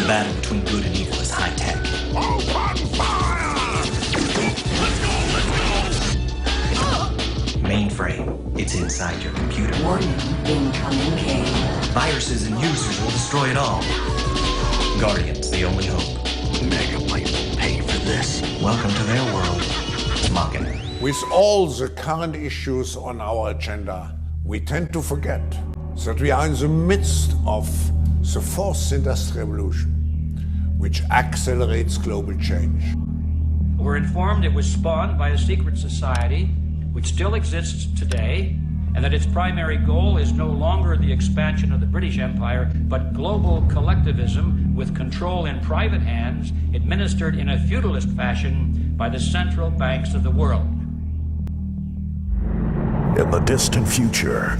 The battle between good and evil is high-tech. Open fire! Let's go! Mainframe, it's inside your computer. Warning, incoming K. Viruses and users will destroy it all. Guardians, the only hope. Megabyte will pay for this. Welcome to their world, Machina. With all the current issues on our agenda, we tend to forget that we are in the midst of the fourth industrial revolution, which accelerates global change. We're informed it was spawned by a secret society which still exists today, and that its primary goal is no longer the expansion of the British Empire, but global collectivism with control in private hands, administered in a feudalist fashion by the central banks of the world. In the distant future,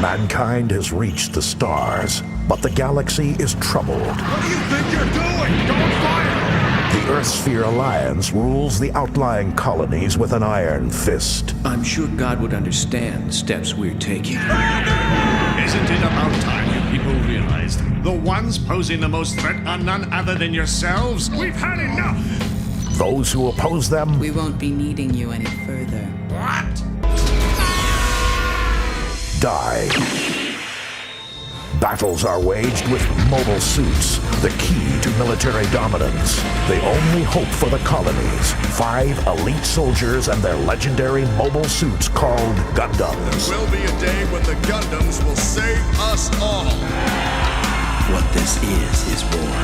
mankind has reached the stars, but the galaxy is troubled. What do you think you're doing? Don't fire! The Earthsphere Alliance rules the outlying colonies with an iron fist. I'm sure God would understand the steps we're taking. Isn't it about time you people realized the ones posing the most threat are none other than yourselves? We've had enough! Those who oppose them We won't be needing you any further. What? die. Battles are waged with mobile suits, the key to military dominance. The only hope for the colonies, 5 elite soldiers and their legendary mobile suits called Gundams. There will be a day when the Gundams will save us all. What this is war.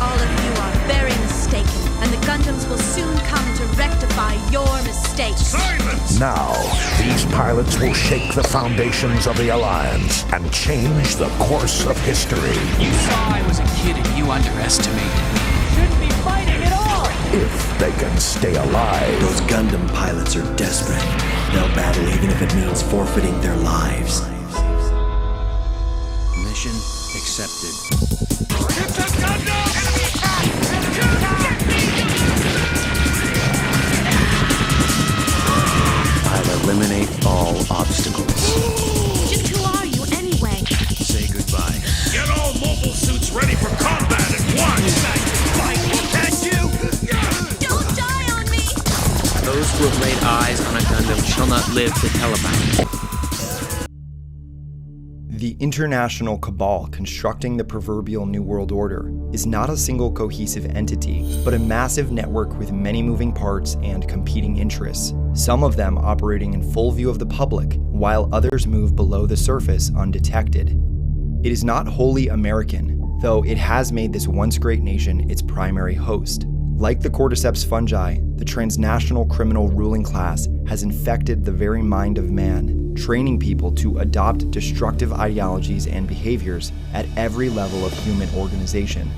All of you are very mistaken, and the Gundams will soon come to rectify your mistakes. Silence! Now, these pilots will shake the foundations of the Alliance and change the course of history. You saw I was a kid and you underestimated me. Shouldn't be fighting at all! If they can stay alive. Those Gundam pilots are desperate. They'll battle even if it means forfeiting their lives. Mission accepted. It's a Gundam! Enemy attack! I'll eliminate all obstacles. Just who are you anyway? Say goodbye. Get all mobile suits ready for combat at once! Don't die on me! Those who have laid eyes on a Gundam shall not live to tell about it. The international cabal constructing the proverbial New World Order is not a single cohesive entity, but a massive network with many moving parts and competing interests, some of them operating in full view of the public, while others move below the surface undetected. It is not wholly American, though it has made this once great nation its primary host. Like the cordyceps fungi, the transnational criminal ruling class has infected the very mind of man, training people to adopt destructive ideologies and behaviors at every level of human organization.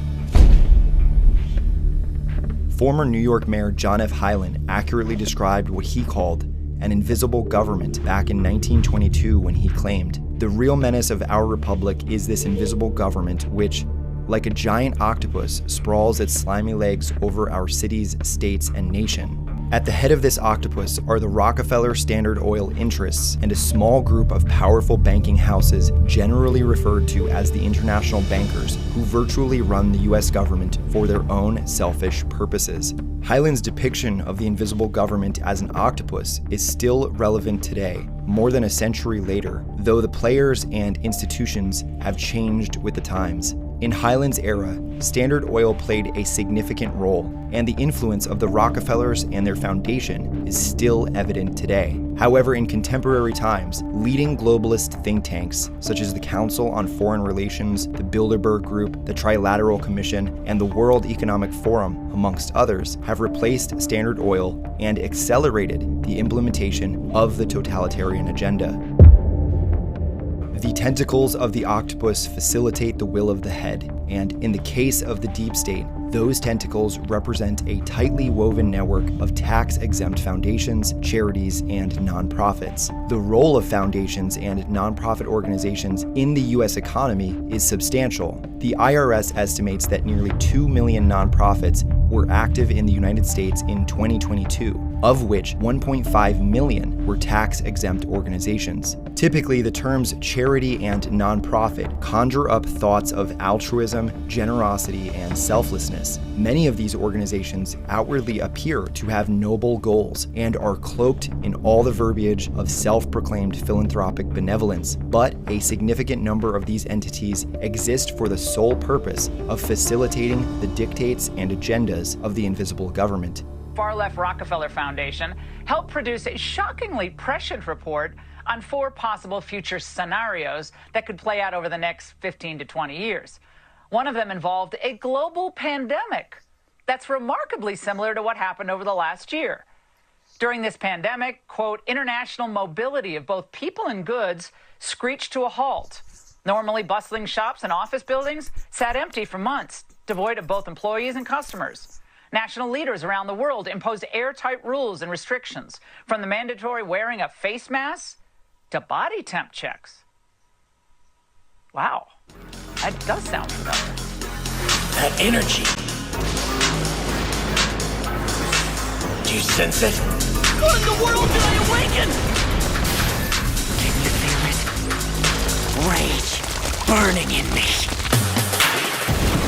Former New York Mayor John F. Hyland accurately described what he called an invisible government back in 1922 when he claimed, "The real menace of our republic is this invisible government which, like a giant octopus, sprawls its slimy legs over our cities, states, and nation. At the head of this octopus are the Rockefeller Standard Oil interests and a small group of powerful banking houses generally referred to as the international bankers who virtually run the US government for their own selfish purposes." Hyland's depiction of the invisible government as an octopus is still relevant today, more than a century later, though the players and institutions have changed with the times. In Hyland's era, Standard Oil played a significant role, and the influence of the Rockefellers and their foundation is still evident today. However, in contemporary times, leading globalist think tanks, such as the Council on Foreign Relations, the Bilderberg Group, the Trilateral Commission, and the World Economic Forum, amongst others, have replaced Standard Oil and accelerated the implementation of the totalitarian agenda. The tentacles of the octopus facilitate the will of the head, and in the case of the deep state, those tentacles represent a tightly woven network of tax-exempt foundations, charities, and nonprofits. The role of foundations and nonprofit organizations in the US economy is substantial. The IRS estimates that nearly 2 million nonprofits were active in the United States in 2022, of which 1.5 million were tax-exempt organizations. Typically, the terms charity and nonprofit conjure up thoughts of altruism, generosity, and selflessness. Many of these organizations outwardly appear to have noble goals and are cloaked in all the verbiage of self-proclaimed philanthropic benevolence, but a significant number of these entities exist for the sole purpose of facilitating the dictates and agendas of the invisible government. Far-left Rockefeller Foundation helped produce a shockingly prescient report on 4 possible future scenarios that could play out over the next 15 to 20 years. One of them involved a global pandemic that's remarkably similar to what happened over the last year. During this pandemic, quote, international mobility of both people and goods screeched to a halt. Normally bustling shops and office buildings sat empty for months, devoid of both employees and customers. National leaders around the world imposed airtight rules and restrictions, from the mandatory wearing of face masks to body temp checks. Wow, that does sound familiar. That energy. Do you sense it? What in the world did I awaken? Can you feel it? Rage burning in me.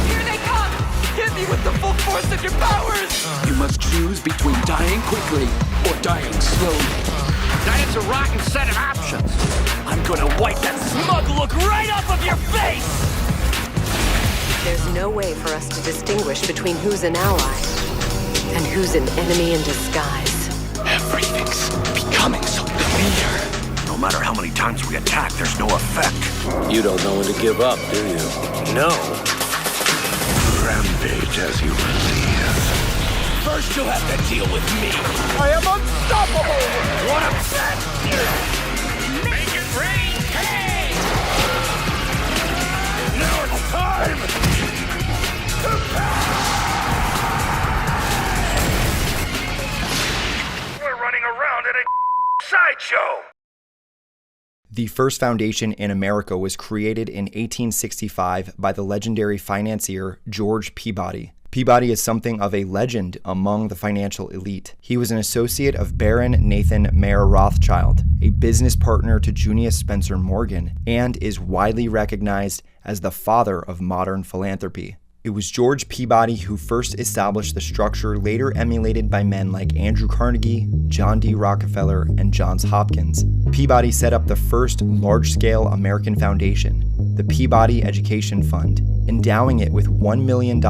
Here they come! Hit me with the full force of your powers! You must choose between dying quickly or dying slowly. That's a rotten set of options. I'm gonna wipe that smug look right off of your face! There's no way for us to distinguish between who's an ally and who's an enemy in disguise. Everything's becoming so clear. No matter how many times we attack, there's no effect. You don't know when to give up, do you? No. Rampage as you please. First you'll have to deal with me. I am unstoppable! What a set! Make it rain! Hey! Now it's time to We're running around at a sideshow! The first foundation in America was created in 1865 by the legendary financier George Peabody. Peabody is something of a legend among the financial elite. He was an associate of Baron Nathan Mayer Rothschild, a business partner to Junius Spencer Morgan, and is widely recognized as the father of modern philanthropy. It was George Peabody who first established the structure later emulated by men like Andrew Carnegie, John D. Rockefeller, and Johns Hopkins. Peabody set up the first large-scale American foundation, the Peabody Education Fund, endowing it with $1 million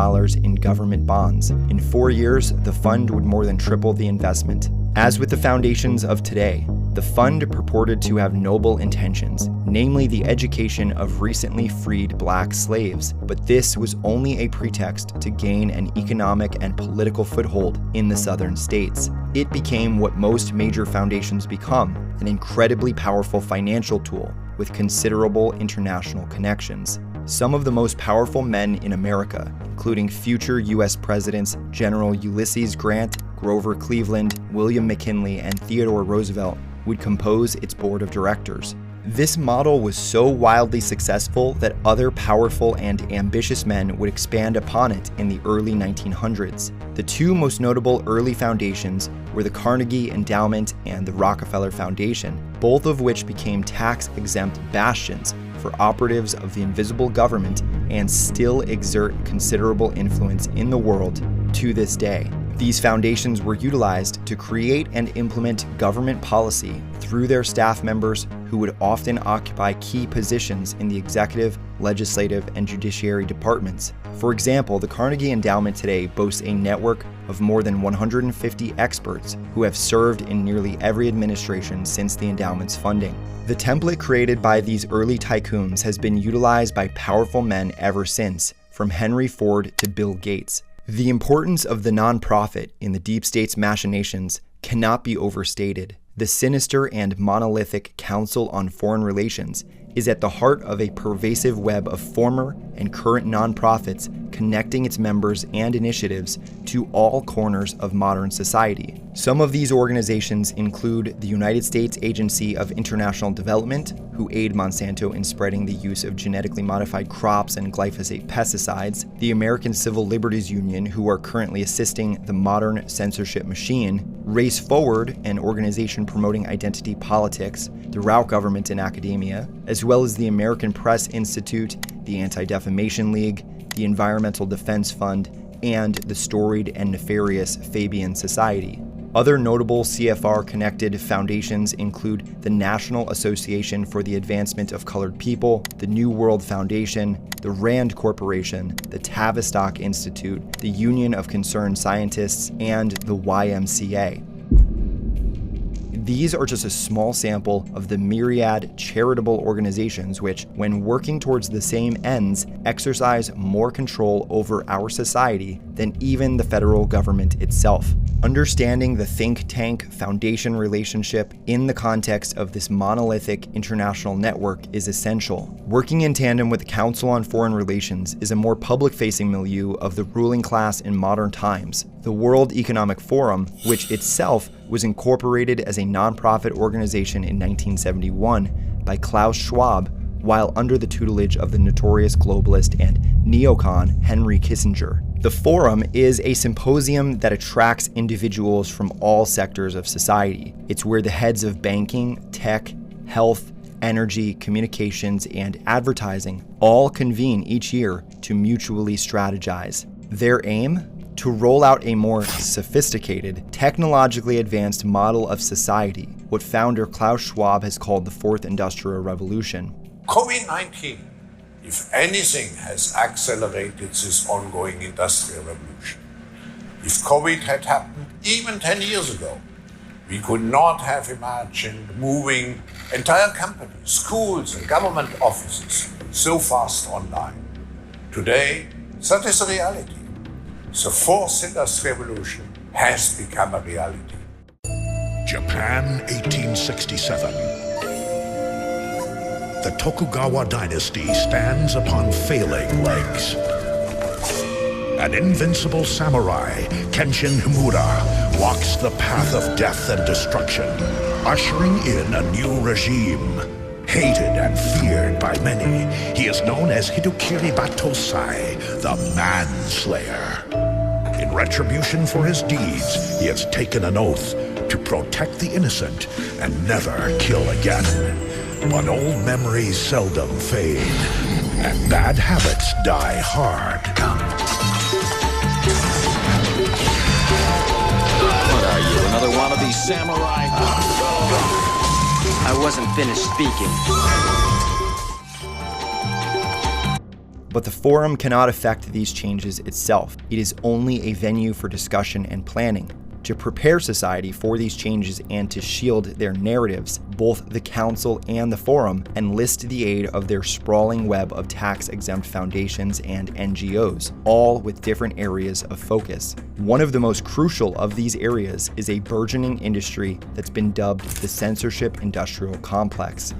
in government bonds. In 4 years, the fund would more than triple the investment. As with the foundations of today, the fund purported to have noble intentions, namely the education of recently freed black slaves, but this was only a pretext to gain an economic and political foothold in the southern states. It became what most major foundations become, an incredibly powerful financial tool with considerable international connections. Some of the most powerful men in America, including future U.S. Presidents General Ulysses Grant, Grover Cleveland, William McKinley, and Theodore Roosevelt, would compose its board of directors. This model was so wildly successful that other powerful and ambitious men would expand upon it in the early 1900s. The two most notable early foundations were the Carnegie Endowment and the Rockefeller Foundation, both of which became tax-exempt bastions for operatives of the invisible government and still exert considerable influence in the world to this day. These foundations were utilized to create and implement government policy through their staff members who would often occupy key positions in the executive, legislative, and judiciary departments. For example, the Carnegie Endowment today boasts a network of more than 150 experts who have served in nearly every administration since the endowment's funding. The template created by these early tycoons has been utilized by powerful men ever since, from Henry Ford to Bill Gates. The importance of the nonprofit in the deep state's machinations cannot be overstated. The sinister and monolithic Council on Foreign Relations is at the heart of a pervasive web of former and current nonprofits connecting its members and initiatives to all corners of modern society. Some of these organizations include the United States Agency of International Development, who aid Monsanto in spreading the use of genetically modified crops and glyphosate pesticides, the American Civil Liberties Union, who are currently assisting the modern censorship machine, Race Forward, an organization promoting identity politics throughout government and academia, as well as the American Press Institute, the Anti-Defamation League, the Environmental Defense Fund, and the storied and nefarious Fabian Society. Other notable CFR-connected foundations include the National Association for the Advancement of Colored People, the New World Foundation, the RAND Corporation, the Tavistock Institute, the Union of Concerned Scientists, and the YMCA. These are just a small sample of the myriad charitable organizations which, when working towards the same ends, exercise more control over our society than even the federal government itself. Understanding the think tank foundation relationship in the context of this monolithic international network is essential. Working in tandem with the Council on Foreign Relations is a more public-facing milieu of the ruling class in modern times. The World Economic Forum, which itself was incorporated as a nonprofit organization in 1971 by Klaus Schwab, while under the tutelage of the notorious globalist and neocon Henry Kissinger. The Forum is a symposium that attracts individuals from all sectors of society. It's where the heads of banking, tech, health, energy, communications, and advertising all convene each year to mutually strategize. Their aim? To roll out a more sophisticated, technologically advanced model of society, what founder Klaus Schwab has called the Fourth Industrial Revolution. COVID-19, if anything, has accelerated this ongoing industrial revolution. If COVID had happened even 10 years ago, we could not have imagined moving entire companies, schools, and government offices so fast online. Today, that is a reality. The Fourth Industrial Revolution has become a reality. Japan, 1867. The Tokugawa dynasty stands upon failing legs. An invincible samurai, Kenshin Himura, walks the path of death and destruction, ushering in a new regime. Hated and feared by many, he is known as Hitokiri Batosai, the Manslayer. In retribution for his deeds, he has taken an oath to protect the innocent and never kill again. But old memories seldom fade, and bad habits die hard. What are you, another one of these samurai? I wasn't finished speaking. But the Forum cannot affect these changes itself. It is only a venue for discussion and planning. To prepare society for these changes and to shield their narratives, both the Council and the Forum enlist the aid of their sprawling web of tax-exempt foundations and NGOs, all with different areas of focus. One of the most crucial of these areas is a burgeoning industry that's been dubbed the censorship industrial complex.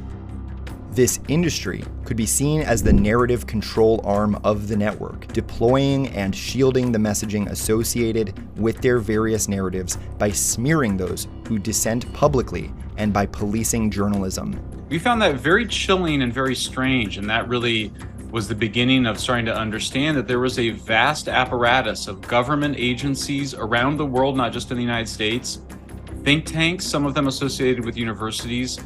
This industry could be seen as the narrative control arm of the network, deploying and shielding the messaging associated with their various narratives by smearing those who dissent publicly and by policing journalism. We found that very chilling and very strange, and that really was the beginning of starting to understand that there was a vast apparatus of government agencies around the world, not just in the United States, think tanks, some of them associated with universities,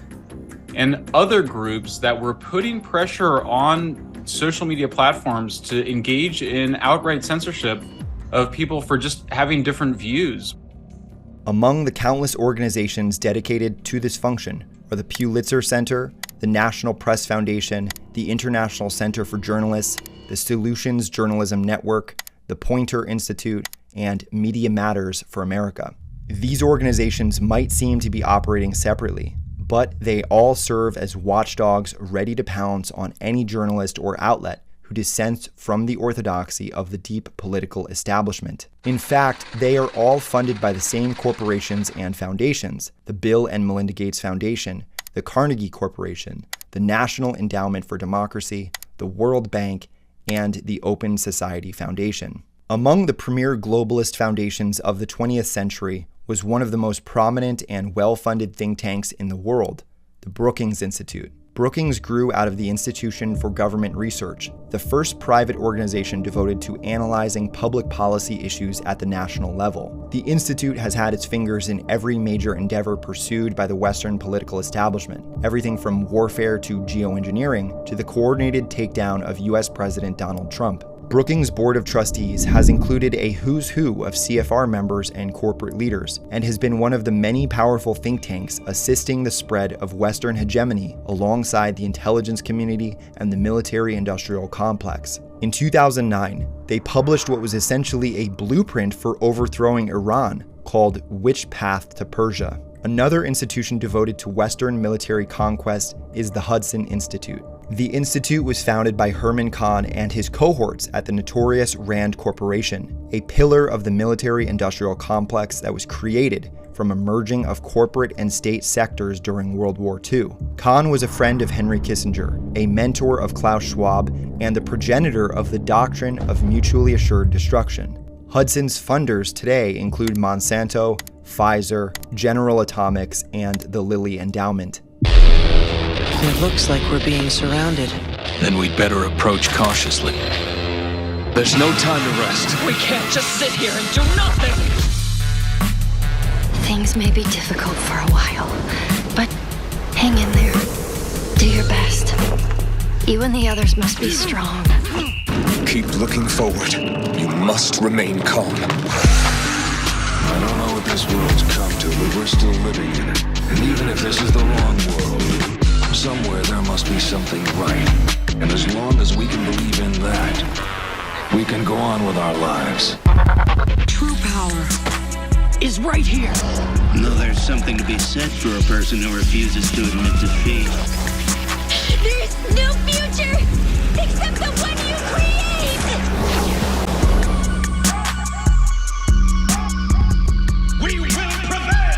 and other groups that were putting pressure on social media platforms to engage in outright censorship of people for just having different views. Among the countless organizations dedicated to this function are the Pulitzer Center, the National Press Foundation, the International Center for Journalists, the Solutions Journalism Network, the Poynter Institute, and Media Matters for America. These organizations might seem to be operating separately, but they all serve as watchdogs ready to pounce on any journalist or outlet who dissents from the orthodoxy of the deep political establishment. In fact, they are all funded by the same corporations and foundations: the Bill and Melinda Gates Foundation, the Carnegie Corporation, the National Endowment for Democracy, the World Bank, and the Open Society Foundation. Among the premier globalist foundations of the 20th century was one of the most prominent and well-funded think tanks in the world, the Brookings Institute. Brookings grew out of the Institution for Government Research, the first private organization devoted to analyzing public policy issues at the national level. The Institute has had its fingers in every major endeavor pursued by the Western political establishment, everything from warfare to geoengineering to the coordinated takedown of US President Donald Trump. Brookings' Board of Trustees has included a who's who of CFR members and corporate leaders, and has been one of the many powerful think tanks assisting the spread of Western hegemony alongside the intelligence community and the military-industrial complex. In 2009, they published what was essentially a blueprint for overthrowing Iran, called Which Path to Persia. Another institution devoted to Western military conquest is the Hudson Institute. The institute was founded by Herman Kahn and his cohorts at the notorious Rand Corporation, a pillar of the military-industrial complex that was created from a merging of corporate and state sectors during World War II. Kahn was a friend of Henry Kissinger, a mentor of Klaus Schwab, and the progenitor of the doctrine of mutually assured destruction. Hudson's funders today include Monsanto, Pfizer, General Atomics, and the Lilly Endowment. It looks like we're being surrounded. Then we'd better approach cautiously. There's no time to rest. We can't just sit here and do nothing! Things may be difficult for a while, but hang in there. Do your best. You and the others must be strong. Keep looking forward. You must remain calm. I don't know what this world's come to, but we're still living in it. And even if this is the wrong world, somewhere there must be something right. And as long as we can believe in that, we can go on with our lives. True power is right here. No, there's something to be said for a person who refuses to admit defeat. There's no future except the one you create! We will prevail!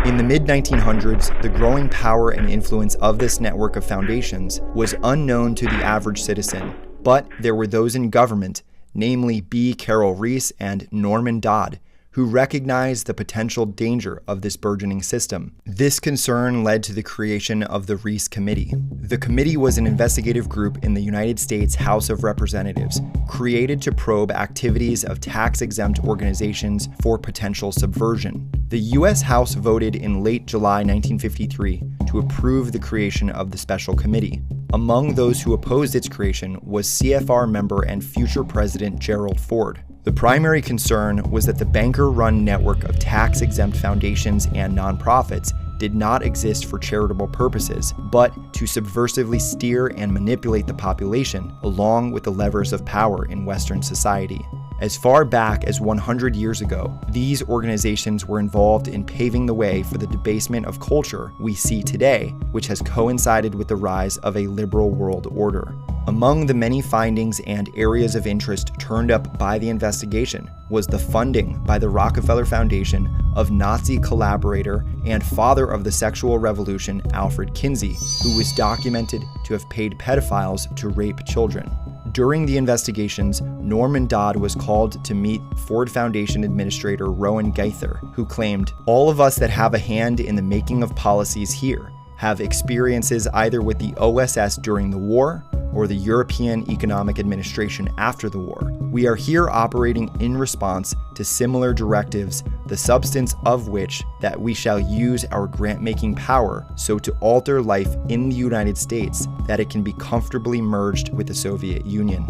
In the mid-1900s, the growing power and influence of this network of foundations was unknown to the average citizen, but there were those in government, namely B. Carroll Reese and Norman Dodd, who recognized the potential danger of this burgeoning system. This concern led to the creation of the Reese Committee. The committee was an investigative group in the United States House of Representatives, created to probe activities of tax-exempt organizations for potential subversion. The U.S. House voted in late July 1953 to approve the creation of the special committee. Among those who opposed its creation was CFR member and future President Gerald Ford. The primary concern was that the banker-run network of tax-exempt foundations and nonprofits did not exist for charitable purposes, but to subversively steer and manipulate the population along with the levers of power in Western society. As far back as 100 years ago, these organizations were involved in paving the way for the debasement of culture we see today, which has coincided with the rise of a liberal world order. Among the many findings and areas of interest turned up by the investigation was the funding by the Rockefeller Foundation of Nazi collaborator and father of the sexual revolution Alfred Kinsey, who was documented to have paid pedophiles to rape children. During the investigations, Norman Dodd was called to meet Ford Foundation Administrator Rowan Gaither, who claimed, "All of us that have a hand in the making of policies here have experiences either with the OSS during the war or the European Economic Administration after the war. We are here operating in response to similar directives, the substance of which that we shall use our grant-making power so to alter life in the United States that it can be comfortably merged with the Soviet Union."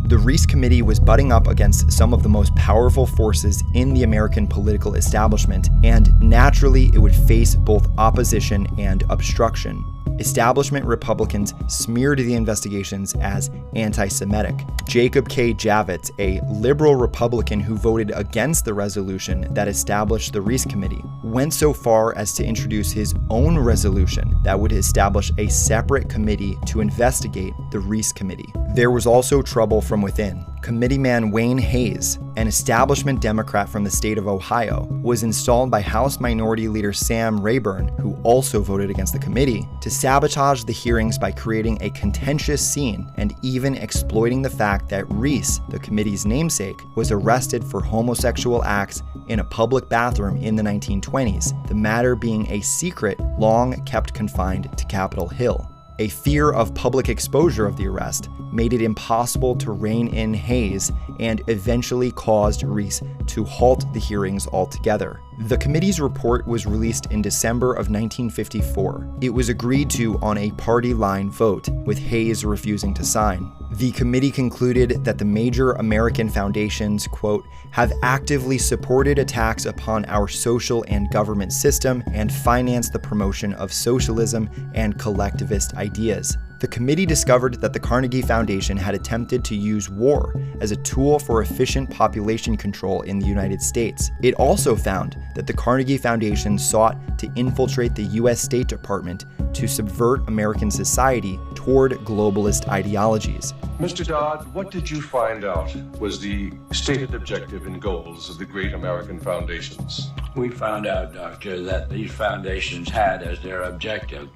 The Reese Committee was butting up against some of the most powerful forces in the American political establishment, and naturally it would face both opposition and obstruction. Establishment Republicans smeared the investigations as anti-Semitic. Jacob K. Javits, a liberal Republican who voted against the resolution that established the Reese Committee, went so far as to introduce his own resolution that would establish a separate committee to investigate the Reese Committee. There was also trouble from within. Committeeman Wayne Hayes, an establishment Democrat from the state of Ohio, was installed by House Minority Leader Sam Rayburn, who also voted against the committee, to sabotage the hearings by creating a contentious scene and even exploiting the fact that Reese, the committee's namesake, was arrested for homosexual acts in a public bathroom in the 1920s, the matter being a secret long kept confined to Capitol Hill. A fear of public exposure of the arrest made it impossible to rein in Hayes and eventually caused Reese to halt the hearings altogether. The committee's report was released in December of 1954. It was agreed to on a party line vote, with Hayes refusing to sign. The committee concluded that the major American foundations, quote, have actively supported attacks upon our social and government system and financed the promotion of socialism and collectivist ideas. The committee discovered that the Carnegie Foundation had attempted to use war as a tool for efficient population control in the United States. It also found that the Carnegie Foundation sought to infiltrate the U.S. State Department to subvert American society toward globalist ideologies. Mr. Dodd, what did you find out was the stated objective and goals of the great American foundations? We found out, Doctor, that these foundations had as their objective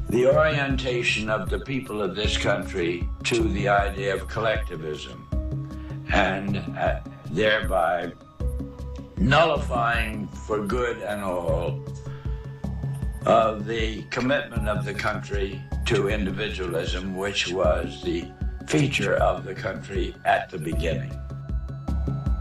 the orientation of the people of this country to the idea of collectivism, and thereby nullifying for good and all of the commitment of the country to individualism, which was the feature of the country at the beginning.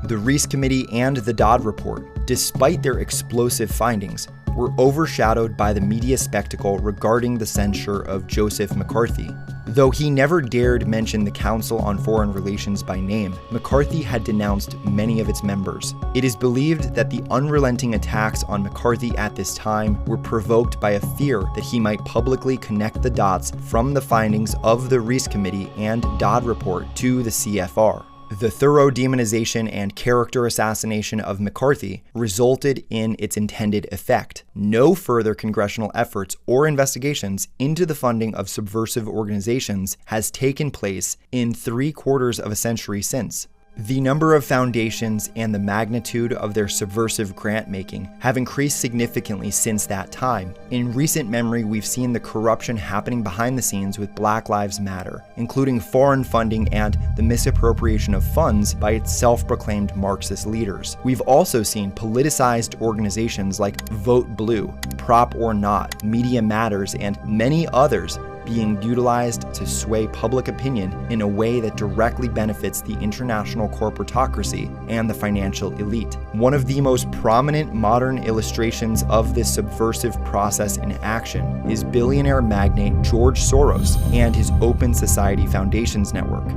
The Reese Committee and the Dodd Report, despite their explosive findings, were overshadowed by the media spectacle regarding the censure of Joseph McCarthy. Though he never dared mention the Council on Foreign Relations by name, McCarthy had denounced many of its members. It is believed that the unrelenting attacks on McCarthy at this time were provoked by a fear that he might publicly connect the dots from the findings of the Reese Committee and Dodd Report to the CFR. The thorough demonization and character assassination of McCarthy resulted in its intended effect. No further congressional efforts or investigations into the funding of subversive organizations has taken place in 3/4 of a century since. The number of foundations and the magnitude of their subversive grant-making have increased significantly since that time. In recent memory, we've seen the corruption happening behind the scenes with Black Lives Matter, including foreign funding and the misappropriation of funds by its self-proclaimed Marxist leaders. We've also seen politicized organizations like Vote Blue, Prop or Not, Media Matters, and many others being utilized to sway public opinion in a way that directly benefits the international corporatocracy and the financial elite. One of the most prominent modern illustrations of this subversive process in action is billionaire magnate George Soros and his Open Society Foundations network.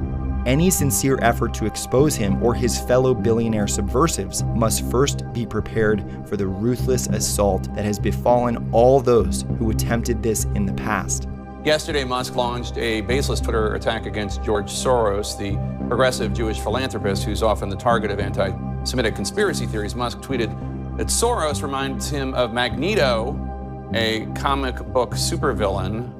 Any sincere effort to expose him or his fellow billionaire subversives must first be prepared for the ruthless assault that has befallen all those who attempted this in the past. Yesterday, Musk launched a baseless Twitter attack against George Soros, the progressive Jewish philanthropist who's often the target of anti-Semitic conspiracy theories. Musk tweeted that Soros reminds him of Magneto, a comic book supervillain.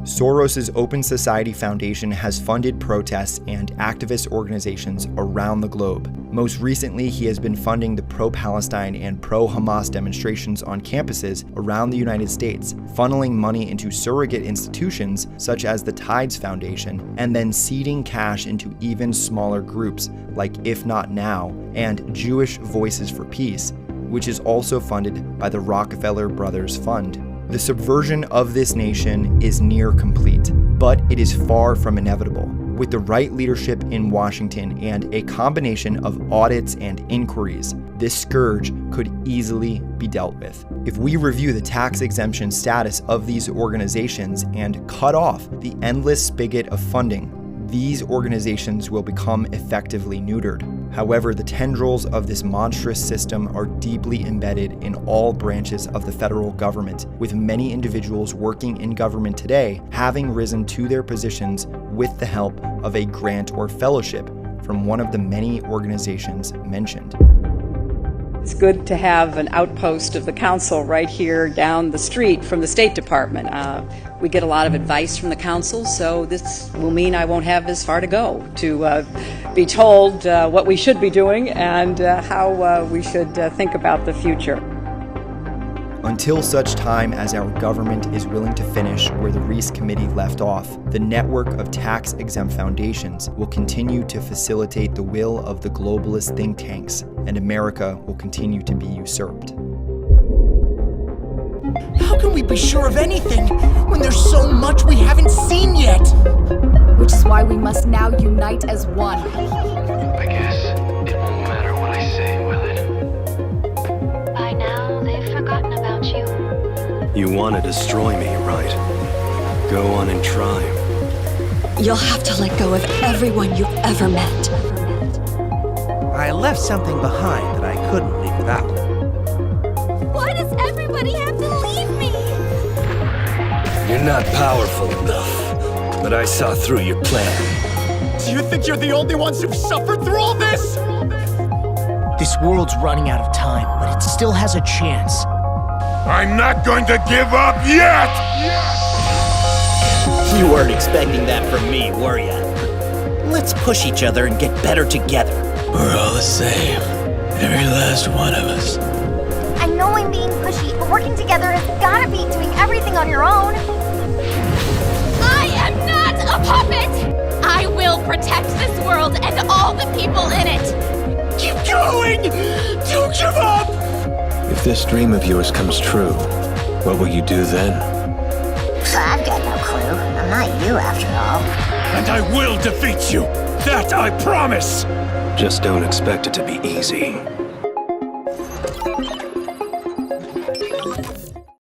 Soros's Open Society Foundation has funded protests and activist organizations around the globe. Most recently, he has been funding the pro-Palestine and pro-Hamas demonstrations on campuses around the United States, funneling money into surrogate institutions such as the Tides Foundation, and then seeding cash into even smaller groups like If Not Now and Jewish Voices for Peace, which is also funded by the Rockefeller Brothers Fund. The subversion of this nation is near complete, but it is far from inevitable. With the right leadership in Washington and a combination of audits and inquiries, this scourge could easily be dealt with. If we review the tax exemption status of these organizations and cut off the endless spigot of funding, these organizations will become effectively neutered. However, the tendrils of this monstrous system are deeply embedded in all branches of the federal government, with many individuals working in government today having risen to their positions with the help of a grant or fellowship from one of the many organizations mentioned. It's good to have an outpost of the council right here down the street from the State Department. We get a lot of advice from the council, so this will mean I won't have as far to go to be told what we should be doing and how we should think about the future. Until such time as our government is willing to finish where the Reece Committee left off, the network of tax-exempt foundations will continue to facilitate the will of the globalist think tanks, and America will continue to be usurped. How can we be sure of anything when there's so much we haven't seen yet? Which is why we must now unite as one. I guess it won't matter what I say, will it? By now, they've forgotten about you. You want to destroy me, right? Go on and try. You'll have to let go of everyone you've ever met. I left something behind that I couldn't leave without. Why does everybody have to leave me? You're not powerful enough, but I saw through your plan. Do you think you're the only ones who've suffered through all this? This world's running out of time, but it still has a chance. I'm not going to give up yet! You weren't expecting that from me, were ya? Let's push each other and get better together. We're all the same. Every last one of us. I know I'm being pushy, but working together has gotta be doing everything on your own. I am not a puppet! I will protect this world and all the people in it! Keep going! Don't give up! If this dream of yours comes true, what will you do then? I've got no clue. I'm not you after all. And I will defeat you! That I promise! Just don't expect it to be easy.